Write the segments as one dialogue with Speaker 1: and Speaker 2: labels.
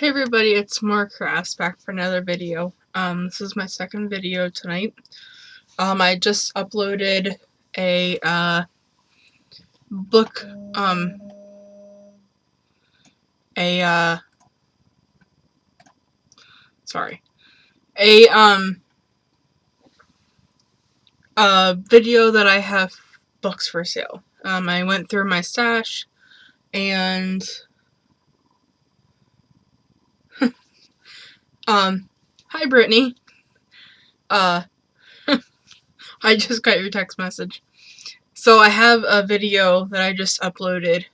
Speaker 1: Hey everybody, it's Mark Crafts back for another video. This is my second video tonight. I just uploaded a book, a video that I have books for sale. I went through my stash and hi Brittany. I just got your text message. So I have a video that I just uploaded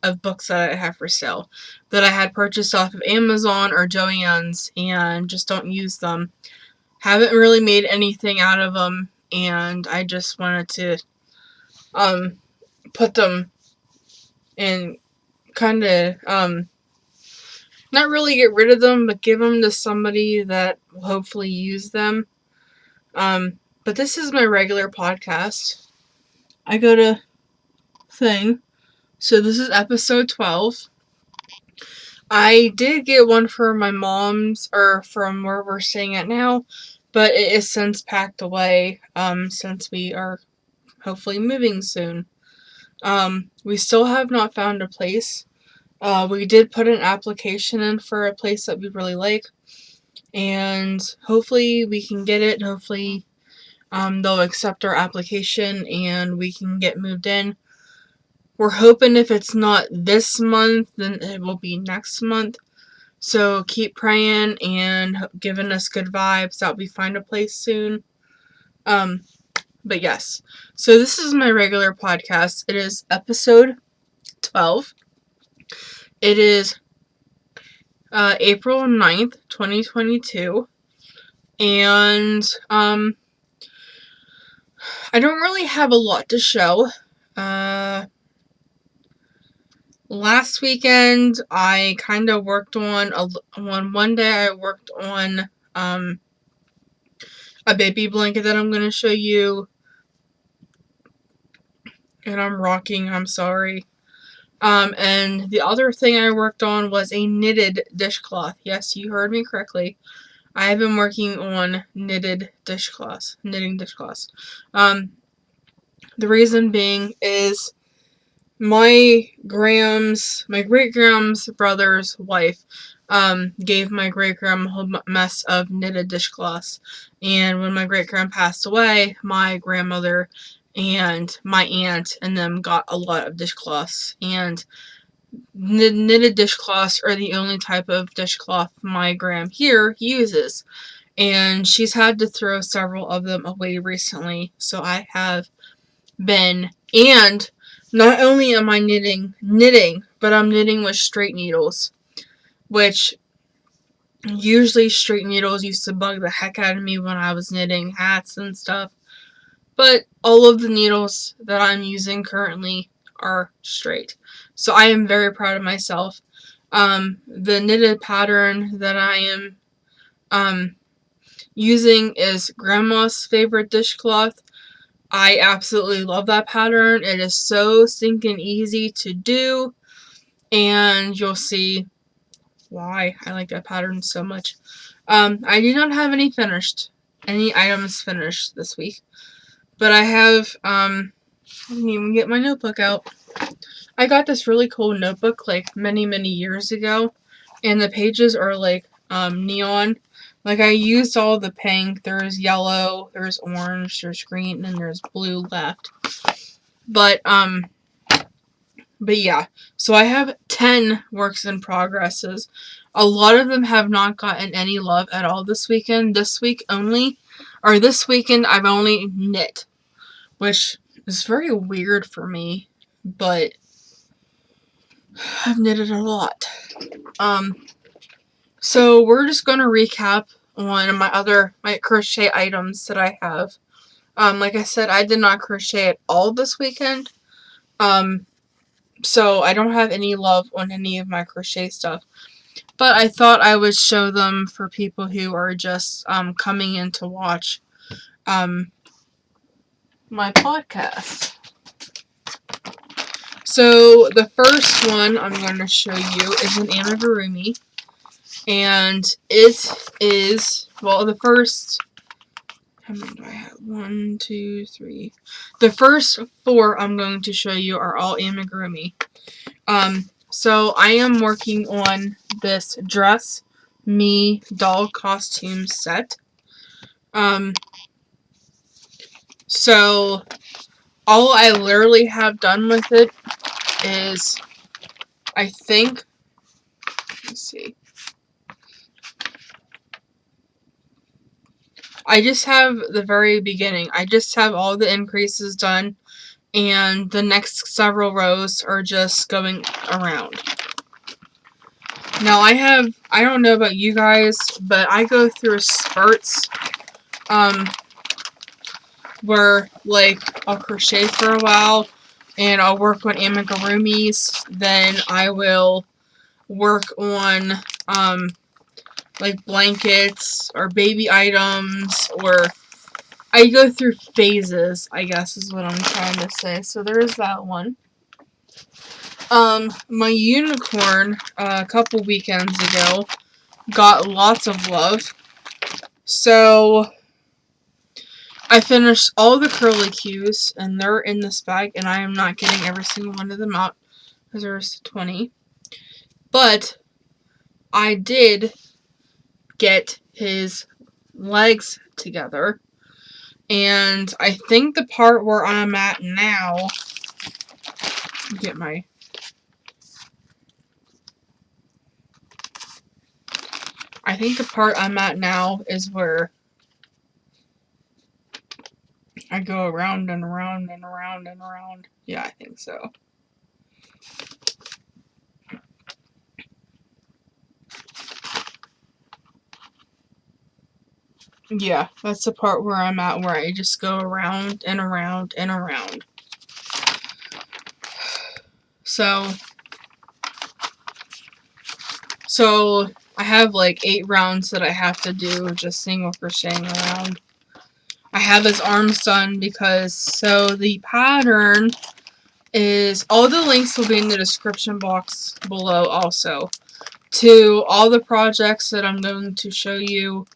Speaker 1: of books that I have for sale that I had purchased off of Amazon or Joann's and just don't use them. Haven't really made anything out of them, and I just wanted to put them in, kind of not really get rid of them, but give them to somebody that will hopefully use them. But this is my regular podcast. I go to thing. So this is episode 12. I did get one for my mom's, or from where we're staying at now, but it is since packed away, since we are hopefully moving soon. We still have not found a place. We did put an application in for a place that we really like, and hopefully we can get it. Hopefully they'll accept our application and we can get moved in. We're hoping if it's not this month, then it will be next month. So keep praying and giving us good vibes that we find a place soon. But yes. So this is my regular podcast. It is episode 12. It is April 9th, 2022. And I don't really have a lot to show. Last weekend, I kind of worked on one day I worked on a baby blanket that I'm going to show you. And I'm rocking, I'm sorry. And the other thing I worked on was a knitted dishcloth. Yes, you heard me correctly. I have been working on knitting dishcloths. The reason being is my great-grand's brother's wife gave my great-grandma a whole mess of knitted dishcloths. And when my great-grand passed away, my grandmother and my aunt and them got a lot of dishcloths. And knitted dishcloths are the only type of dishcloth my gram here uses. And she's had to throw several of them away recently. So I have been, and not only am I knitting, but I'm knitting with straight needles, which usually straight needles used to bug the heck out of me when I was knitting hats and stuff. But all of the needles that I'm using currently are straight. So I am very proud of myself. The knitted pattern that I am using is Grandma's favorite dishcloth. I absolutely love that pattern. It is so stinking easy to do, and you'll see why I like that pattern so much. I do not have any items finished this week, but I have, I didn't even get my notebook out. I got this really cool notebook like many years ago, and the pages are like neon. Like, I used all the pink. There's yellow, there's orange, there's green, and there's blue left. But yeah. So I have 10 works in progresses. A lot of them have not gotten any love at all this weekend. This weekend I've only knit, which is very weird for me, but I've knitted a lot. So we're just going to recap on my crochet items that I have. Like I said, I did not crochet at all this weekend. So I don't have any love on any of my crochet stuff. But I thought I would show them for people who are just coming in to watch my podcast. So the first one I'm going to show you is an amigurumi. And it is, well, the first, how many do I have? 1, 2, 3. The first 4 I'm going to show you are all amigurumi. So I am working on this Dress Me doll costume set. So all I literally have done with it is, I think, let's see. I just have the very beginning. I just have all the increases done, and the next several rows are just going around. Now I don't know about you guys, but I go through spurts, where, like, I'll crochet for a while, and I'll work on amigurumis, then I will work on, like, blankets, or baby items, or I go through phases, I guess is what I'm trying to say. So there's that one. My unicorn, a couple weekends ago, got lots of love. So I finished all the curlicues, and they're in this bag, and I am not getting every single one of them out, because there's 20. But I did get his legs together, and I think the part where I'm at now, get my, I think the part I'm at now is where I go around and around and around and around. Yeah, I think so. Yeah, that's the part where I'm at, where I just go around and around and around. So I have like 8 rounds that I have to do just single crocheting around. I have his arms done because, so the pattern is, all the links will be in the description box below also, to all the projects that I'm going to show you,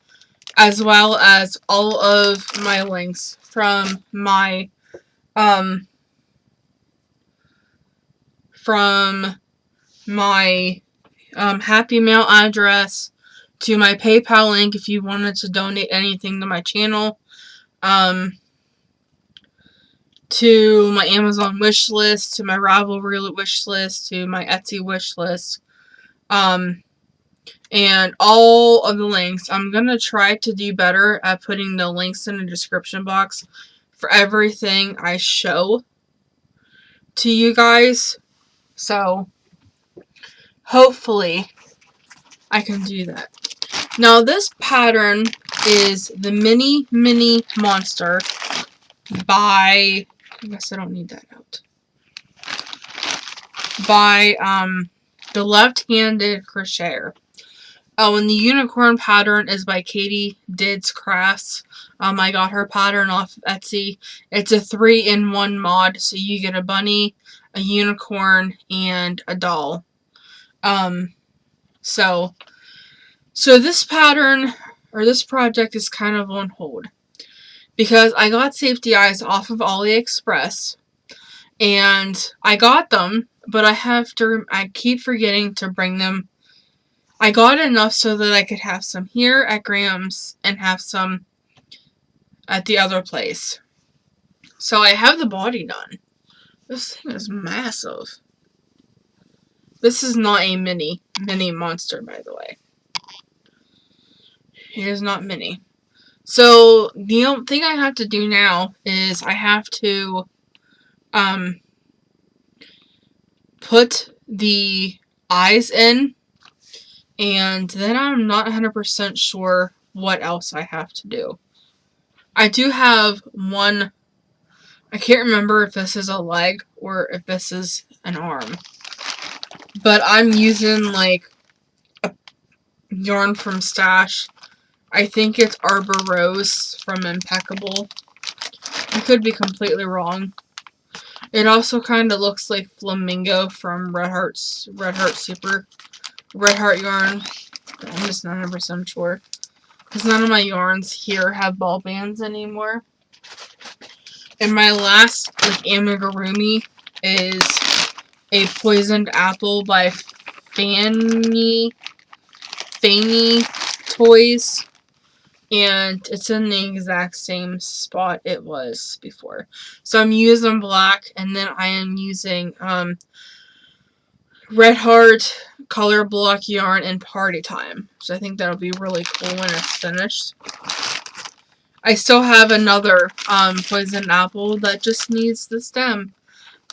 Speaker 1: as well as all of my links from my, Happy Mail address, to my PayPal link if you wanted to donate anything to my channel, to my Amazon wish list, to my Ravelry wish list, to my Etsy wish list, and all of the links. I'm going to try to do better at putting the links in the description box for everything I show to you guys. So, hopefully, I can do that. Now, this pattern is the Mini Monster by, I guess I don't need that out, by, the Left-Handed Crocheter. Oh, and the unicorn pattern is by Katie Dids Crafts. I got her pattern off of Etsy. It's a 3-in-1 mod, so you get a bunny, a unicorn, and a doll. So this pattern, or this project, is kind of on hold, because I got safety eyes off of AliExpress, and I got them, but I keep forgetting to bring them. I got enough so that I could have some here at Graham's and have some at the other place. So I have the body done. This thing is massive. This is not a mini monster, by the way. It is not mini. So the only thing I have to do now is I have to put the eyes in, and then I'm not 100% sure what else I have to do. I do have one, I can't remember if this is a leg or if this is an arm, but I'm using like a yarn from Stash. I think it's Arbor Rose from Impeccable. I could be completely wrong. It also kind of looks like Flamingo from Red Heart yarn. I'm just not 100% sure. Because none of my yarns here have ball bands anymore. And my last amigurumi is a Poisoned Apple by Fanny Toys. And it's in the exact same spot it was before. So I'm using black, and then I am using Red Heart, Color Block Yarn, and Party Time. So I think that'll be really cool when it's finished. I still have another Poison Apple that just needs the stem.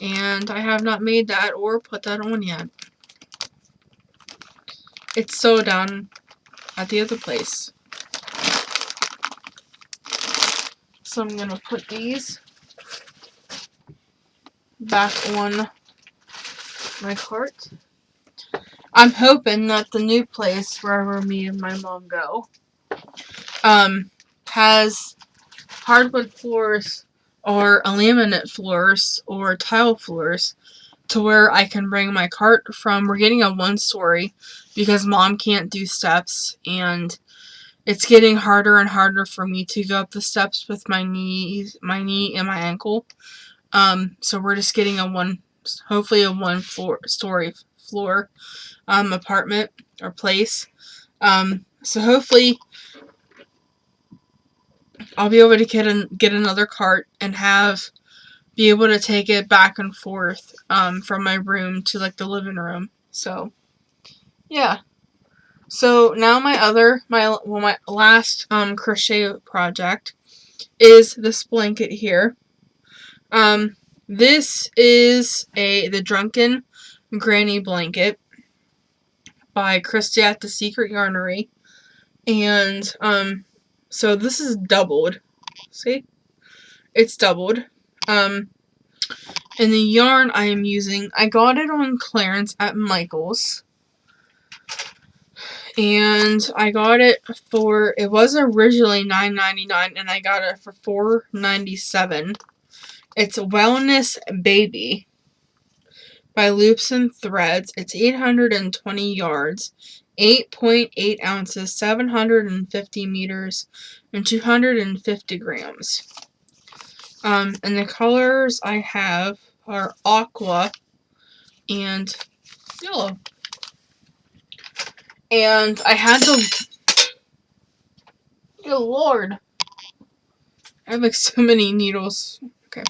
Speaker 1: And I have not made that or put that on yet. It's so down at the other place. So I'm going to put these back on my cart. I'm hoping that the new place, wherever me and my mom go, has hardwood floors or laminate floors or tile floors to where I can bring my cart from. We're getting a 1-story because Mom can't do steps, and it's getting harder and harder for me to go up the steps with my knee and my ankle. So we're just getting hopefully a 1-story floor apartment or place. So hopefully I'll be able to get another cart and be able to take it back and forth from my room to the living room. So yeah. So now my last crochet project is this blanket here. This is the Drunken Granny blanket by Christy at the Secret Yarnery. And so this is doubled. See? It's doubled. And the yarn I am using, I got it on clearance at Michael's. And I got it it was originally $9.99, and I got it for $4.97. It's Wellness Baby by Loops and Threads. It's 820 yards, 8.8 ounces, 750 meters, and 250 grams. And the colors I have are aqua and yellow. And I had to... Good lord. I have so many needles. Okay.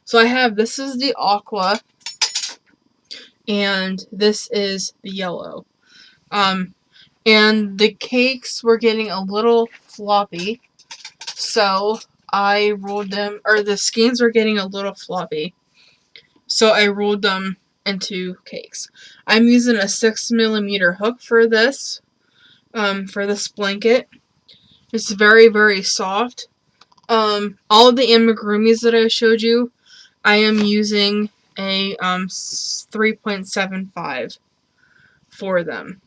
Speaker 1: So this is the aqua, and this is the yellow. And the cakes were getting a little floppy, so I rolled them, or the skeins were getting a little floppy, so I rolled them into cakes. I'm using a 6mm hook for this blanket. It's very, very soft. All the amigurumis that I showed you, I am using a 3.75 for them.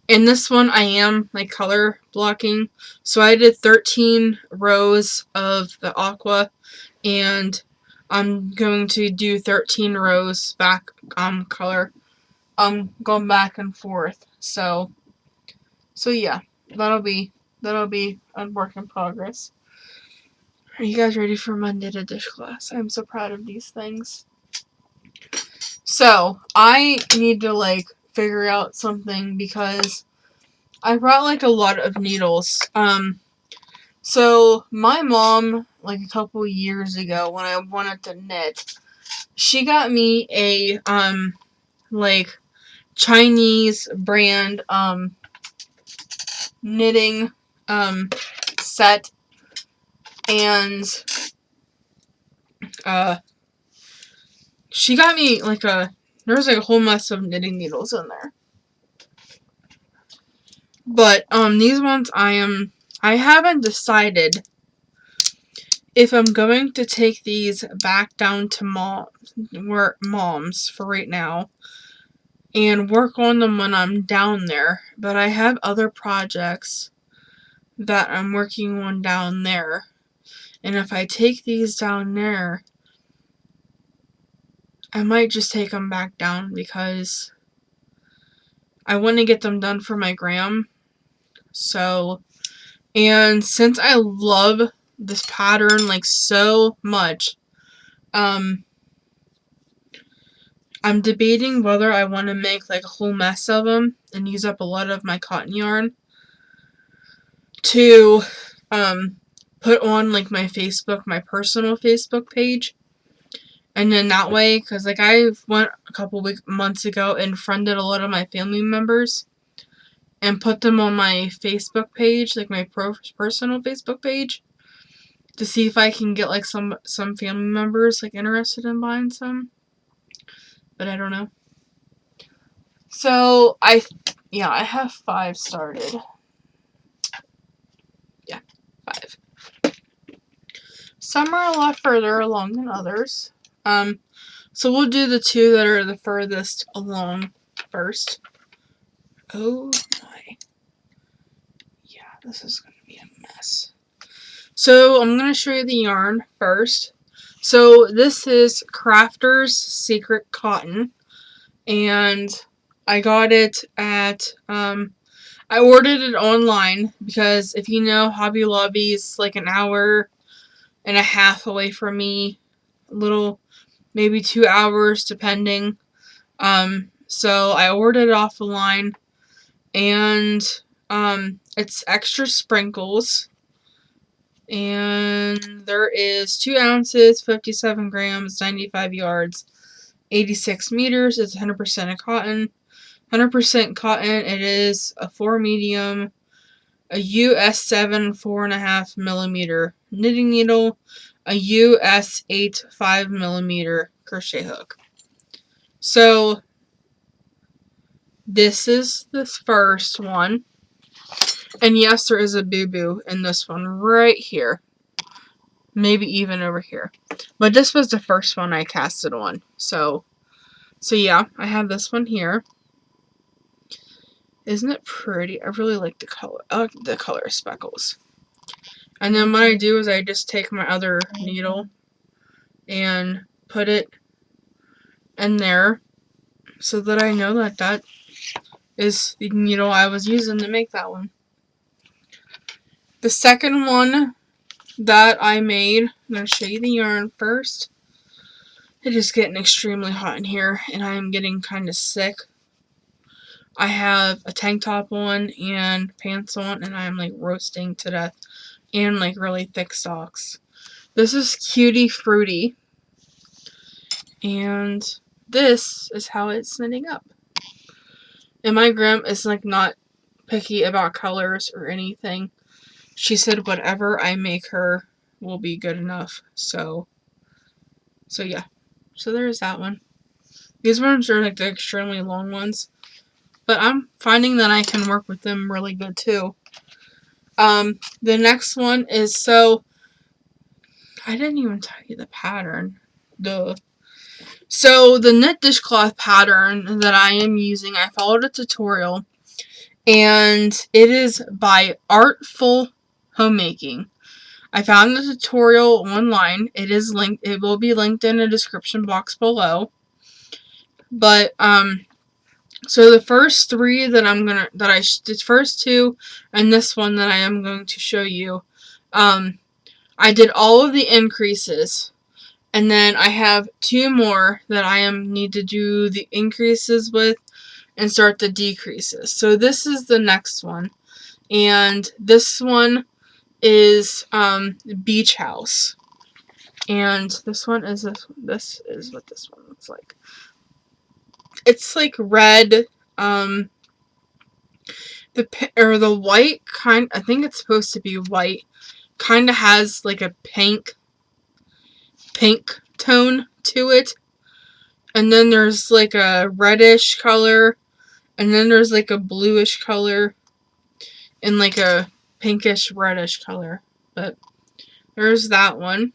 Speaker 1: In this one, I am color blocking, so I did 13 rows of the aqua, and I'm going to do 13 rows back color, going back and forth. So yeah, that'll be a work in progress. Are you guys ready for my knitted dish class? I'm so proud of these things. So I need to figure out something because I brought a lot of needles. So my mom, a couple years ago when I wanted to knit, she got me a Chinese brand knitting set, and she got me there's a whole mess of knitting needles in there. But these ones I haven't decided if I'm going to take these back down to mom's for right now and work on them when I'm down there. But I have other projects that I'm working on down there. And if I take these down there, I might just take them back down because I want to get them done for my gram. So, and since I love this pattern like so much, I'm debating whether I want to make like a whole mess of them and use up a lot of my cotton yarn to put on like my Facebook, my personal Facebook page. And then that way, because like I went a couple months ago and friended a lot of my family members and put them on my Facebook page, like my personal Facebook page, to see if I can get like some family members like interested in buying some. But I don't know. So I have 5 started. Yeah, 5. Some are a lot further along than others. So we'll do the 2 that are the furthest along first. Oh my. Yeah, this is going to be a mess. So I'm going to show you the yarn first. So this is Crafter's Secret Cotton. And I got it at, I ordered it online because if you know, Hobby Lobby's like an hour and a half away from me. A little, maybe 2 hours depending. So I ordered it off the line. And it's extra sprinkles, and there is 2 ounces, 57 grams, 95 yards, 86 meters. It's 100% cotton. 100% cotton. It is a 4 medium, a US 7 4.5 millimeter knitting needle, a US 8 5 millimeter crochet hook. So this is this first one. And yes, there is a boo-boo in this one right here. Maybe even over here. But this was the first one I casted on. So yeah, I have this one here. Isn't it pretty? I really like the color. I like the color of speckles. And then what I do is I just take my other needle and put it in there so that I know that that is the needle I was using to make that one. The second one that I made, I'm going to show you the yarn first. It is getting extremely hot in here, and I am getting kind of sick. I have a tank top on and pants on, and I am like roasting to death, and like really thick socks. This is Cutie Fruity, and this is how it's knitting up. And my gram is like not picky about colors or anything. She said whatever I make her will be good enough. So yeah. So there's that one. These ones are like the extremely long ones, but I'm finding that I can work with them really good too. The next one is, so I didn't even tell you the pattern. Duh. So the knit dishcloth pattern that I am using, I followed a tutorial, and it is by Artful Homemaking. I found the tutorial online. It is linked. It will be linked in the description box below. But so the first 3 that the first 2 and this one that I am going to show you, I did all of the increases, and then I have 2 more that I need to do the increases with and start the decreases. So this is the next one, and this one is Beach House, and this one is this is what this one looks like. It's like red, the white kind, I think it's supposed to be white, kind of has like a pink tone to it, and then there's like a reddish color, and then there's like a bluish color, and like a pinkish reddish color. But there's that one.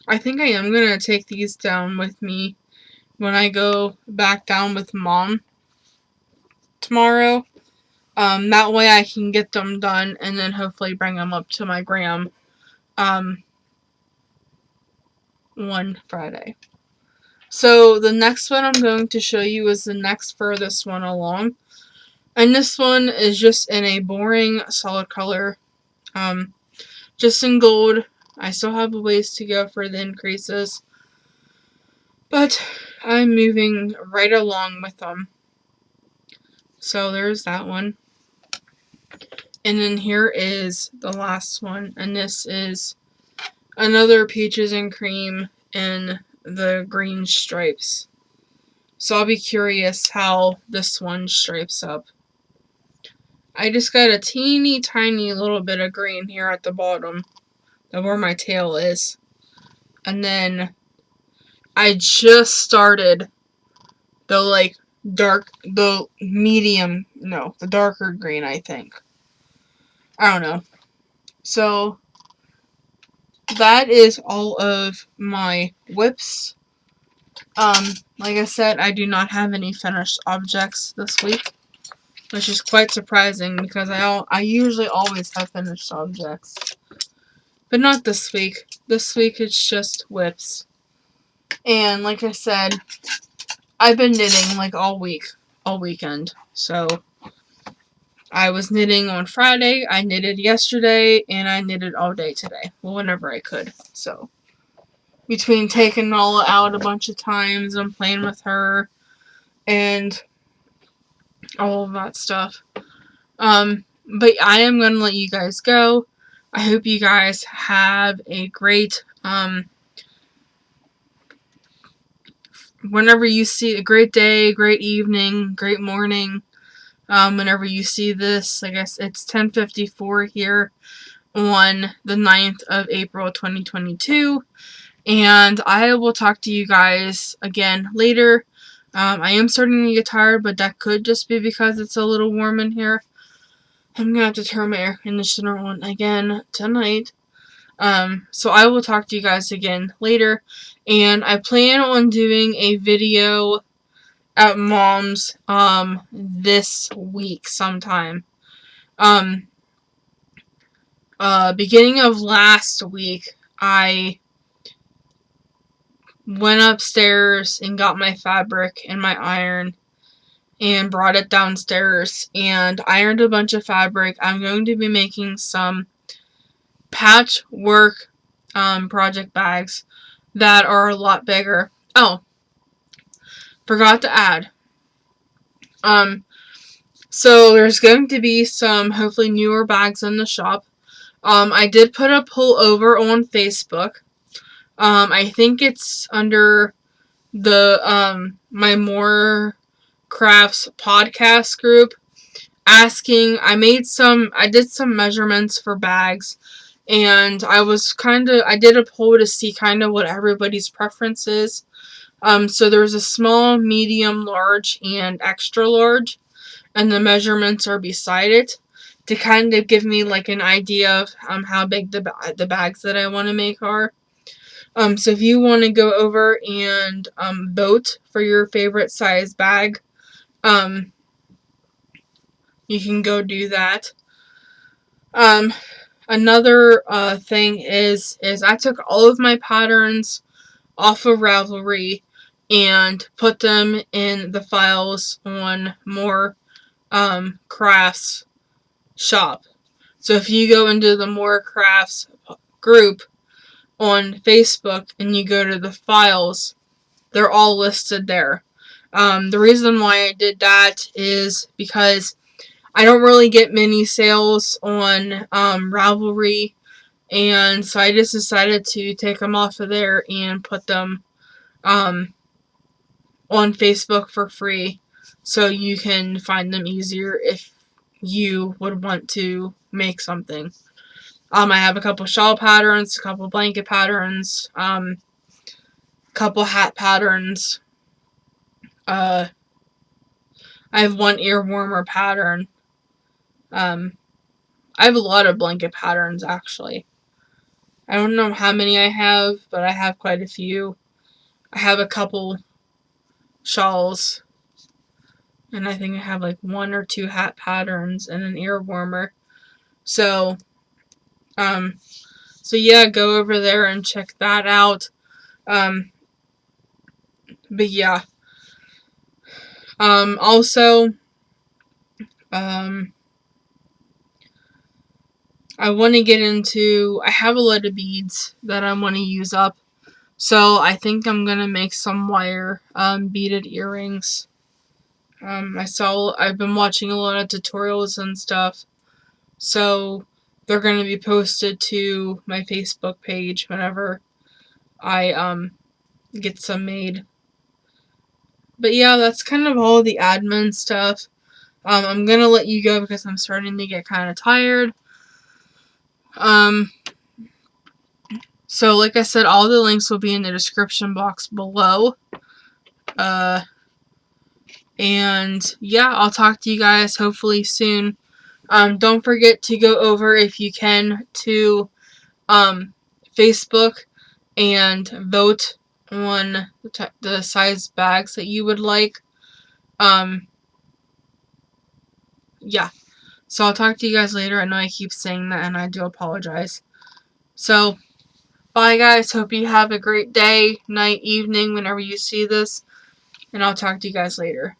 Speaker 1: I think I am going to take these down with me when I go back down with Mom tomorrow. That way I can get them done and then hopefully bring them up to my gram one Friday. So the next one I'm going to show you is the next furthest one along. And this one is just in a boring solid color. Just in gold. I still have a ways to go for the increases. But I'm moving right along with them. So there's that one. And then here is the last one. And this is another peaches and cream in the green stripes. So I'll be curious how this one stripes up. I just got a teeny tiny little bit of green here at the bottom of where my tail is. And then I just started the the darker green, I think. I don't know. So that is all of my whips. Like I said, I do not have any finished objects this week, which is quite surprising because I usually always have finished objects. But not this week. This week it's just whips. And like I said, I've been knitting like all weekend. So I was knitting on Friday, I knitted yesterday, and I knitted all day today. Well, whenever I could. So between taking Nala out a bunch of times and playing with her and all of that stuff. But I am going to let you guys go. I hope you guys have a great, whenever you see a great day, great evening, great morning. Whenever you see this, I guess it's 10:54 here on the 9th of April 2022. And I will talk to you guys again later. I am starting to get tired, but that could just be because it's a little warm in here. I'm gonna have to turn my air conditioner on again tonight. So I will talk to you guys again later. And I plan on doing a video at Mom's this week sometime. Beginning of last week, I went upstairs and got my fabric and my iron and brought it downstairs and ironed a bunch of fabric. I'm going to be making some patchwork project bags that are a lot bigger. Oh, forgot to add. So there's going to be some hopefully newer bags in the shop. I did put a pullover on Facebook. I think it's under the my More Crafts podcast group. I did some measurements for bags, and I did a poll to see kind of what everybody's preference is. So there's a small, medium, large, and extra large, and the measurements are beside it to kind of give me like an idea of how big the bags that I want to make are. So if you want to go over and vote for your favorite size bag, you can go do that. Another thing is I took all of my patterns off of Ravelry and put them in the files on More Crafts shop. So if you go into the More Crafts group on Facebook and you go to the files, they're all listed there. The reason why I did that is because I don't really get many sales on Ravelry, and so I just decided to take them off of there and put them on Facebook for free, so you can find them easier if you would want to make something. I have a couple shawl patterns, a couple blanket patterns, couple hat patterns. I have one ear warmer pattern. I have a lot of blanket patterns, actually. I don't know how many I have, but I have quite a few. I have a couple shawls, and I think I have like 1 or 2 hat patterns and an ear warmer. So yeah, go over there and check that out. But yeah. Also, I want to get into, I have a lot of beads that I want to use up. So I think I'm going to make some wire beaded earrings. I've been watching a lot of tutorials and stuff. So they're going to be posted to my Facebook page whenever I get some made. But yeah, that's kind of all the admin stuff. I'm going to let you go because I'm starting to get kind of tired. So like I said, all the links will be in the description box below. And yeah, I'll talk to you guys hopefully soon. Don't forget to go over, if you can, to Facebook and vote on the size bags that you would like. Yeah. So I'll talk to you guys later. I know I keep saying that and I do apologize. So, bye guys. Hope you have a great day, night, evening, whenever you see this. And I'll talk to you guys later.